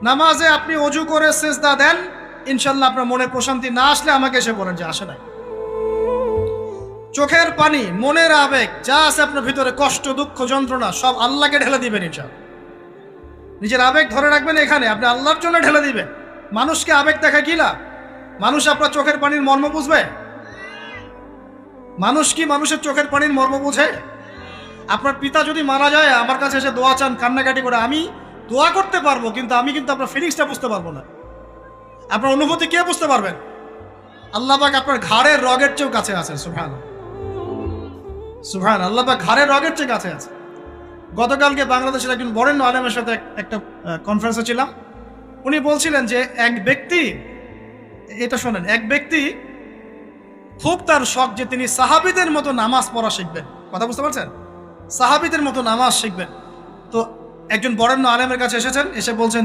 নামাজে আপনি অজু করে সিজদা দেন, ইনশাল্লাহ আপনার মনে প্রশান্তি না আসলে আমাকে এসে বলেন যে আসে নাই। চোখের পানি, মনের আবেগ যা আছে আপনার ভিতরে, কষ্ট, দুঃখ, যন্ত্রণা, সব আল্লাহকে ঢেলে দিবেন ইনশাল্লাহ। নিজের আবেগ ধরে রাখবেন এখানে, আপনি আল্লাহর জন্য ঢেলে দিবেন। মানুষকে আবেগ দেখা কি লাভ? মানুষ আপনার চোখের পানির মর্ম বুঝবে? মানুষ কি মানুষের চোখের পানির মর্ম বুঝে? আপনার পিতা যদি মারা যায়, আমার কাছে এসে দোয়া চান কান্নাকাটি করে, আমি দোয়া করতে পারবো, কিন্তু আমি কিন্তু আপনার ফিলিংসটা বুঝতে পারবো না। আপনার অনুভূতি কে বুঝতে পারবেন? আল্লাহ পাক আপনার ঘাড়ের রগের চেয়েও কাছে আছেন। সুবহানাল্লাহ, সুবহানাল্লাহ, আল্লাহ পাক ঘাড়ের রগের চেয়ে কাছে আছে। গতকালকে বাংলাদেশের একজন বরেণ্য আলেমের সাথে একটা কনফারেন্সে ছিলাম। উনি বলছিলেন যে এক ব্যক্তি, এটা শোনেন, এক ব্যক্তি খুব তার শখ যে তিনি সাহাবীদের মতো নামাজ পড়া শিখবেন। কথা বুঝতে পারছেন? সাহাবীদের মতো নামাজ শিখবেন। তো একজন বরেণ্য আলেমের কাছে এসেছেন, এসে বলছেন